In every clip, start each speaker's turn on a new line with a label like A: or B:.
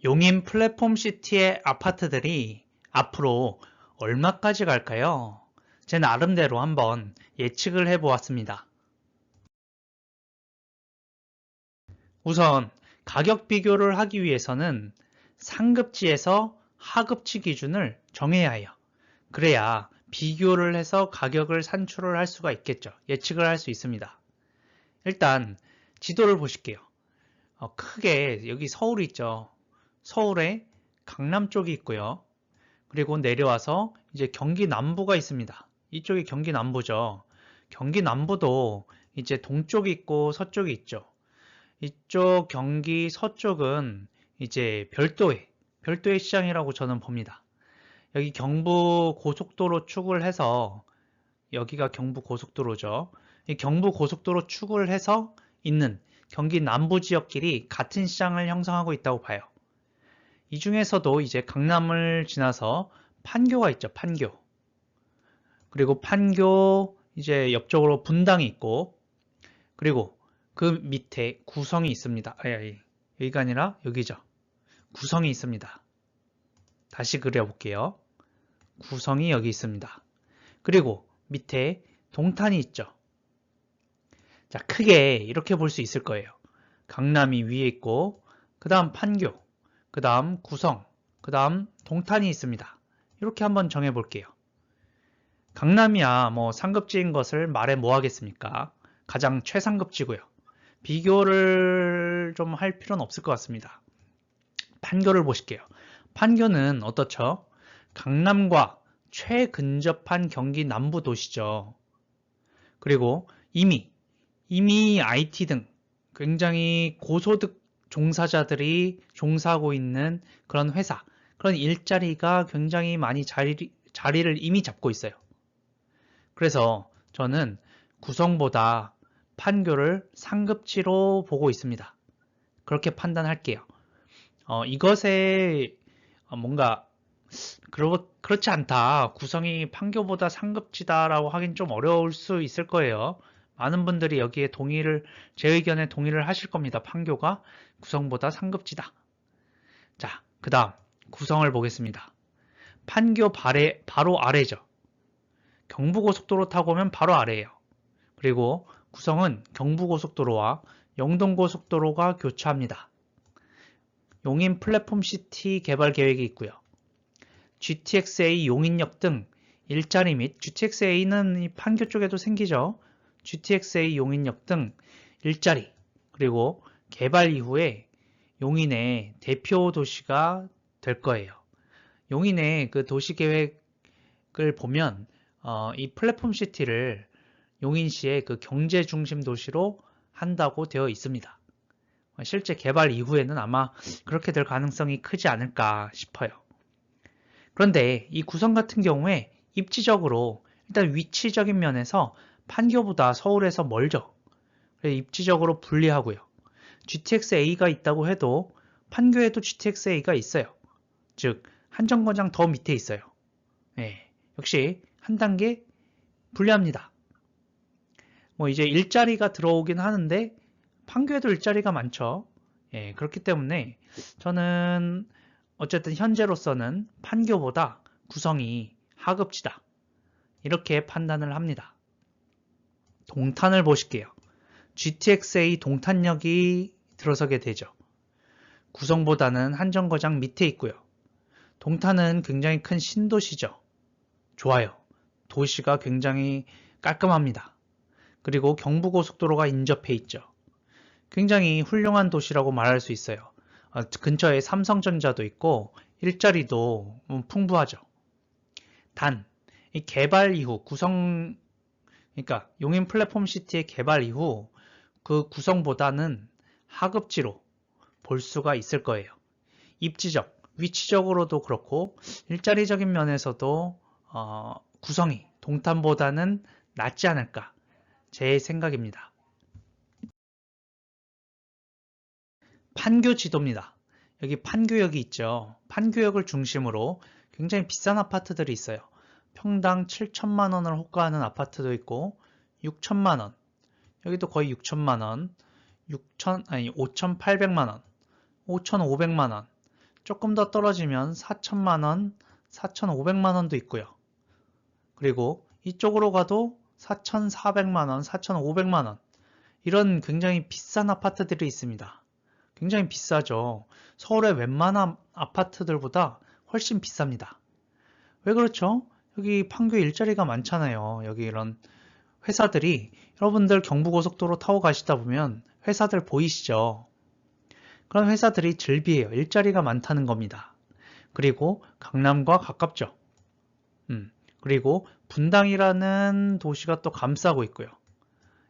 A: 용인 플랫폼시티의 아파트들이 앞으로 얼마까지 갈까요? 제 나름대로 한번 예측을 해보았습니다. 우선 가격 비교를 하기 위해서는 상급지에서 하급지 기준을 정해야 해요. 그래야 비교를 해서 가격을 산출을 할 수가 있겠죠. 예측을 할 수 있습니다. 일단 지도를 보실게요. 크게 여기 서울이 있죠. 서울에 강남 쪽이 있고요. 그리고 내려와서 이제 경기 남부가 있습니다. 이쪽이 경기 남부죠. 경기 남부도 이제 동쪽이 있고 서쪽이 있죠. 이쪽 경기 서쪽은 이제 별도의 시장이라고 저는 봅니다. 여기 경부 고속도로 축을 해서 여기가 경부 고속도로죠. 이 경부 고속도로 축을 해서 있는 경기 남부 지역끼리 같은 시장을 형성하고 있다고 봐요. 이 중에서도 이제 강남을 지나서 판교가 있죠. 판교. 그리고 판교 이제 옆쪽으로 분당이 있고, 그리고 그 밑에 구성이 있습니다. 여기가 아니라 여기죠. 구성이 있습니다. 다시 그려볼게요. 구성이 여기 있습니다. 그리고 밑에 동탄이 있죠. 자, 크게 이렇게 볼 수 있을 거예요. 강남이 위에 있고, 그 다음 판교, 그 다음 구성, 그 다음 동탄이 있습니다. 이렇게 한번 정해 볼게요. 강남이야 뭐 상급지인 것을 말해 뭐 하겠습니까? 가장 최상급지고요. 비교를 좀 할 필요는 없을 것 같습니다. 판교를 보실게요. 판교는 어떻죠? 강남과 최근접한 경기 남부 도시죠. 그리고 이미 IT 등 굉장히 고소득 종사자들이 종사하고 있는 그런 회사, 그런 일자리가 굉장히 많이 자리를 이미 잡고 있어요. 그래서 저는 구성보다 판교를 상급지로 보고 있습니다. 그렇게 판단할게요. 이것에 뭔가 그렇지 않다. 구성이 판교보다 상급지다라고 하긴 좀 어려울 수 있을 거예요. 많은 분들이 여기에 제 의견에 동의를 하실 겁니다. 판교가 구성보다 상급지다. 자, 그 다음 구성을 보겠습니다. 판교 바로 아래죠. 경부고속도로 타고 오면 바로 아래예요. 그리고 구성은 경부고속도로와 영동고속도로가 교차합니다. 용인 플랫폼시티 개발 계획이 있고요. GTX-A 용인역 등 일자리 및 GTX-A는 판교 쪽에도 생기죠. GTX-A 용인역 등 일자리, 그리고 개발 이후에 용인의 대표 도시가 될 거예요. 용인의 그 도시 계획을 보면 이 플랫폼 시티를 용인시의 그 경제 중심 도시로 한다고 되어 있습니다. 실제 개발 이후에는 아마 그렇게 될 가능성이 크지 않을까 싶어요. 그런데 이 구성 같은 경우에 입지적으로 일단 위치적인 면에서 판교보다 서울에서 멀죠. 그래서 입지적으로 불리하고요. GTX-A가 있다고 해도 판교에도 GTX-A가 있어요. 즉 한 정거장 더 밑에 있어요. 역시 한 단계 불리합니다. 뭐 이제 일자리가 들어오긴 하는데 판교에도 일자리가 많죠. 그렇기 때문에 저는 어쨌든 현재로서는 판교보다 구성이 하급지다. 이렇게 판단을 합니다. 동탄을 보실게요. GTX-A 동탄역이 들어서게 되죠. 구성보다는 한 정거장 밑에 있고요. 동탄은 굉장히 큰 신도시죠. 좋아요. 도시가 굉장히 깔끔합니다. 그리고 경부고속도로가 인접해 있죠. 굉장히 훌륭한 도시라고 말할 수 있어요. 근처에 삼성전자도 있고 일자리도 풍부하죠. 단, 이 개발 이후 그러니까 용인 플랫폼 시티의 개발 이후 그 구성보다는 하급지로 볼 수가 있을 거예요. 입지적, 위치적으로도 그렇고 일자리적인 면에서도 구성이 동탄보다는 낫지 않을까 제 생각입니다. 판교 지도입니다. 여기 판교역이 있죠. 판교역을 중심으로 굉장히 비싼 아파트들이 있어요. 평당 7천만 원을 호가하는 아파트도 있고 6천만 원, 여기도 거의 6천만 원, 5,800만 원, 5,500만 원, 조금 더 떨어지면 4천만 원, 4,500만 원도 있고요. 그리고 이쪽으로 가도 4,400만 원, 4,500만 원 이런 굉장히 비싼 아파트들이 있습니다. 굉장히 비싸죠. 서울의 웬만한 아파트들보다 훨씬 비쌉니다. 왜 그렇죠? 여기 판교에 일자리가 많잖아요. 여기 이런 회사들이 여러분들 경부고속도로 타고 가시다 보면 회사들 보이시죠? 그런 회사들이 즐비해요. 일자리가 많다는 겁니다. 그리고 강남과 가깝죠. 그리고 분당이라는 도시가 또 감싸고 있고요.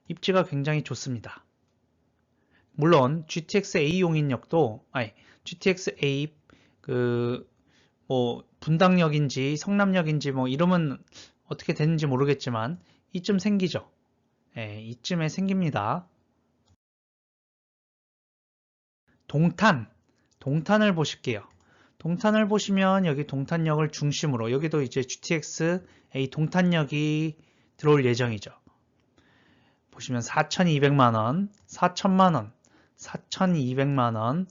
A: 입지가 굉장히 좋습니다. 물론 GTX A 용인역도 GTX A 분당역인지 성남역인지 이름은 어떻게 되는지 모르겠지만 이쯤 생기죠. 이쯤에 생깁니다. 동탄을 보실게요. 동탄을 보시면 여기 동탄역을 중심으로 여기도 이제 GTX A 동탄역이 들어올 예정이죠. 보시면 4,200만원, 4천만원, 4,200만원,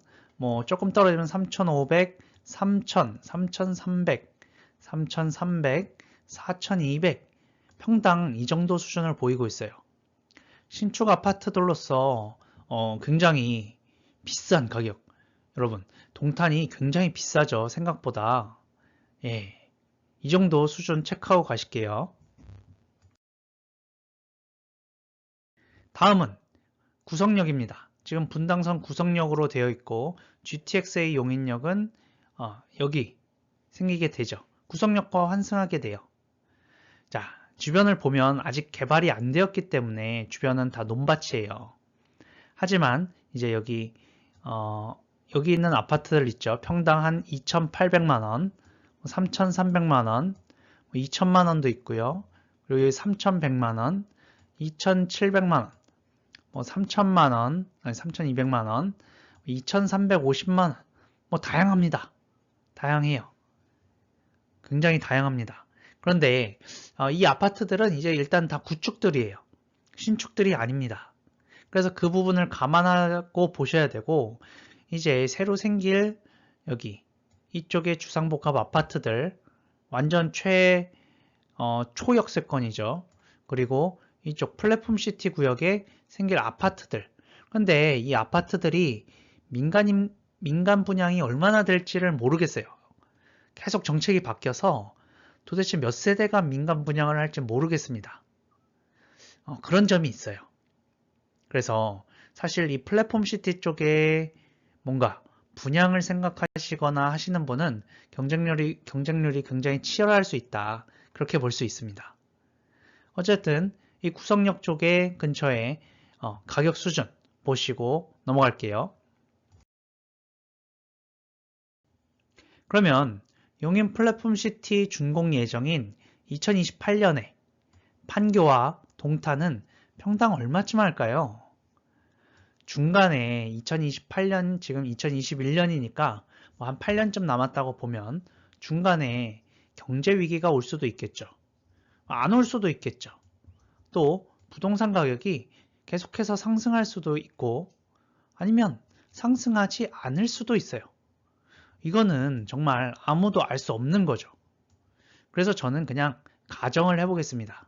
A: 조금 떨어지면 3,500, 3,000, 3,300, 3,300, 4,200 평당 이 정도 수준을 보이고 있어요. 신축 아파트들로서 굉장히 비싼 가격. 여러분, 동탄이 굉장히 비싸죠. 생각보다. 이 정도 수준 체크하고 가실게요. 다음은 구성역입니다. 지금 분당선 구성역으로 되어 있고 GTX-A 용인역은 여기 생기게 되죠. 구성역과 환승하게 돼요. 자, 주변을 보면 아직 개발이 안 되었기 때문에 주변은 다 논밭이에요. 하지만 이제 여기 있는 아파트들 있죠. 평당 한 2,800만원, 3,300만원, 2,000만원도 있고요. 그리고 3,100만원, 2,700만원, 3,000만원, 3,200만원, 2,350만원, 다양합니다. 다양해요. 굉장히 다양합니다. 그런데 이 아파트들은 이제 일단 다 구축들이에요. 신축들이 아닙니다. 그래서 그 부분을 감안하고 보셔야 되고 이제 새로 생길 여기 이쪽에 주상복합 아파트들 완전 초역세권이죠. 그리고 이쪽 플랫폼시티 구역에 생길 아파트들. 그런데 이 아파트들이 민간 분양이 얼마나 될지를 모르겠어요. 계속 정책이 바뀌어서 도대체 몇 세대가 민간 분양을 할지 모르겠습니다. 그런 점이 있어요. 그래서 사실 이 플랫폼시티 쪽에 뭔가 분양을 생각하시거나 하시는 분은 경쟁률이 굉장히 치열할 수 있다. 그렇게 볼 수 있습니다. 어쨌든 이 구성역 쪽에 근처에 가격 수준 보시고 넘어갈게요. 그러면 용인 플랫폼시티 준공 예정인 2028년에 판교와 동탄은 평당 얼마쯤 할까요? 중간에 2028년, 지금 2021년이니까 한 8년쯤 남았다고 보면 중간에 경제 위기가 올 수도 있겠죠. 안 올 수도 있겠죠. 또 부동산 가격이 계속해서 상승할 수도 있고 아니면 상승하지 않을 수도 있어요. 이거는 정말 아무도 알 수 없는 거죠. 그래서 저는 그냥 가정을 해보겠습니다.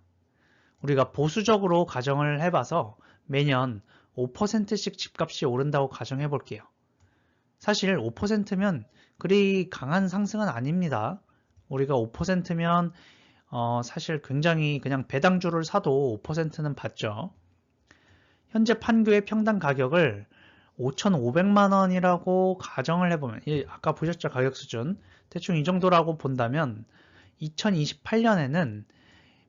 A: 우리가 보수적으로 가정을 해봐서 매년 5%씩 집값이 오른다고 가정해 볼게요. 사실 5%면 그리 강한 상승은 아닙니다. 우리가 5%면 사실 굉장히 그냥 배당주를 사도 5%는 받죠. 현재 판교의 평당 가격을 5,500만 원이라고 가정을 해보면 아까 보셨죠? 가격 수준 대충 이 정도라고 본다면 2028년에는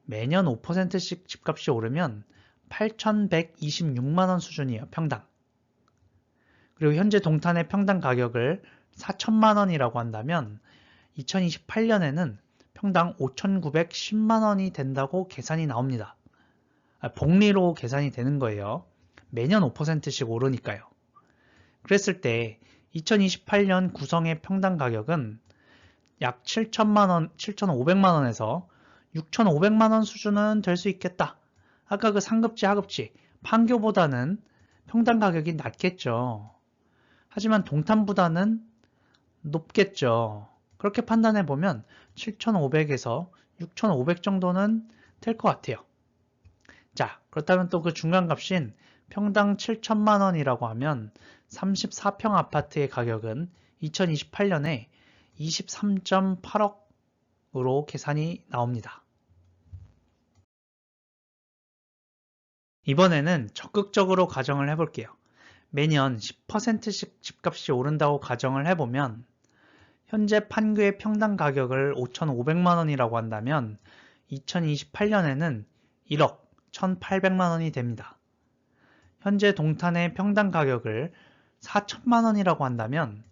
A: 매년 5%씩 집값이 오르면 8,126만 원 수준이에요. 평당. 그리고 현재 동탄의 평당 가격을 4천만 원이라고 한다면 2028년에는 평당 5,910만 원이 된다고 계산이 나옵니다. 복리로 계산이 되는 거예요. 매년 5%씩 오르니까요. 그랬을 때 2028년 구성의 평당 가격은 약 7천만 원, 7,500만 원에서 6,500만 원 수준은 될 수 있겠다. 아까 그 상급지, 하급지, 판교보다는 평당 가격이 낮겠죠. 하지만 동탄보다는 높겠죠. 그렇게 판단해 보면 7,500에서 6,500 정도는 될 것 같아요. 자, 그렇다면 또 그 중간값인 평당 7천만 원이라고 하면 34평 아파트의 가격은 2028년에 23.8억으로 계산이 나옵니다. 이번에는 적극적으로 가정을 해볼게요. 매년 10%씩 집값이 오른다고 가정을 해보면 현재 판교의 평당 가격을 5,500만 원이라고 한다면 2028년에는 1억 1,800만 원이 됩니다. 현재 동탄의 평당 가격을 4천만 원이라고 한다면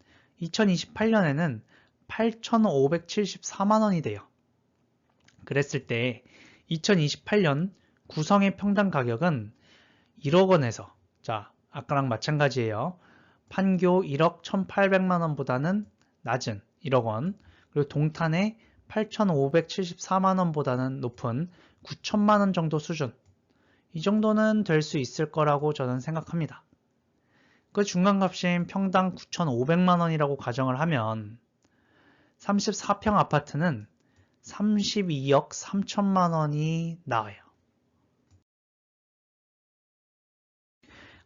A: 2028년에는 8,574만 원이 돼요. 그랬을 때 2028년 구성의 평당 가격은 1억 원에서, 자, 아까랑 마찬가지예요. 판교 1억 1,800만 원보다는 낮은 1억 원, 그리고 동탄의 8,574만 원보다는 높은 9천만 원 정도 수준, 이 정도는 될 수 있을 거라고 저는 생각합니다. 그 중간값인 평당 9,500만 원이라고 가정을 하면 34평 아파트는 32억 3천만 원이 나와요.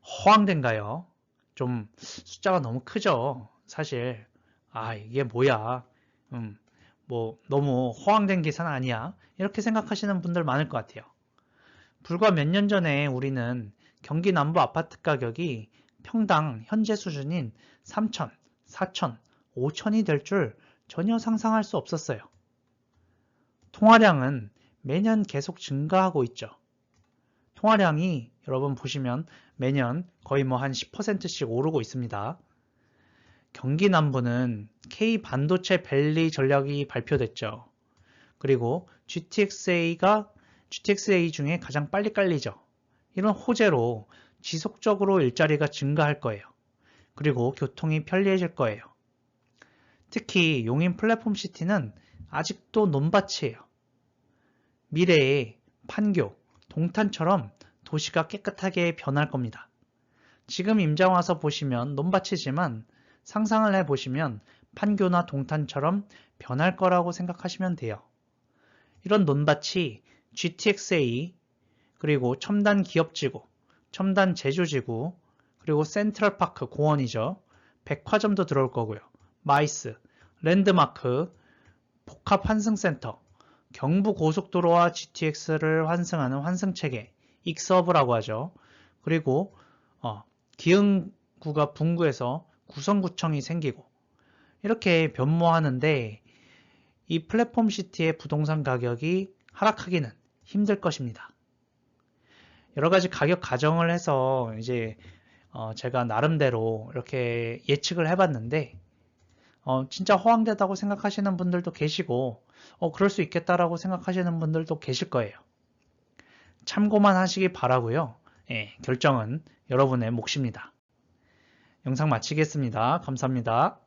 A: 허황된가요? 좀 숫자가 너무 크죠? 사실 이게 뭐야? 뭐 너무 허황된 계산 아니야? 이렇게 생각하시는 분들 많을 것 같아요. 불과 몇 년 전에 우리는 경기 남부 아파트 가격이 평당 현재 수준인 3천, 4천, 5천이 될 줄 전혀 상상할 수 없었어요. 통화량은 매년 계속 증가하고 있죠. 통화량이 여러분 보시면 매년 거의 뭐 한 10%씩 오르고 있습니다. 경기 남부는 K 반도체 밸리 전략이 발표됐죠. 그리고 GTX-A 중에 가장 빨리 깔리죠. 이런 호재로 지속적으로 일자리가 증가할 거예요. 그리고 교통이 편리해질 거예요. 특히 용인 플랫폼 시티는 아직도 논밭이에요. 미래의 판교, 동탄처럼 도시가 깨끗하게 변할 겁니다. 지금 임장 와서 보시면 논밭이지만 상상을 해보시면 판교나 동탄처럼 변할 거라고 생각하시면 돼요. 이런 논밭이 GTX-A, 그리고 첨단 기업지구, 첨단 제조지구, 그리고 센트럴파크 공원이죠. 백화점도 들어올 거고요. 마이스, 랜드마크, 복합환승센터, 경부고속도로와 GTX를 환승하는 환승체계, 익서브라고 하죠. 그리고 기흥구가 분구에서 구성구청이 생기고 이렇게 변모하는데 이 플랫폼 시티의 부동산 가격이 하락하기는 힘들 것입니다. 여러 가지 가격 가정을 해서 이제 제가 나름대로 이렇게 예측을 해봤는데 진짜 허황되다고 생각하시는 분들도 계시고 그럴 수 있겠다라고 생각하시는 분들도 계실 거예요. 참고만 하시기 바라고요. 결정은 여러분의 몫입니다. 영상 마치겠습니다. 감사합니다.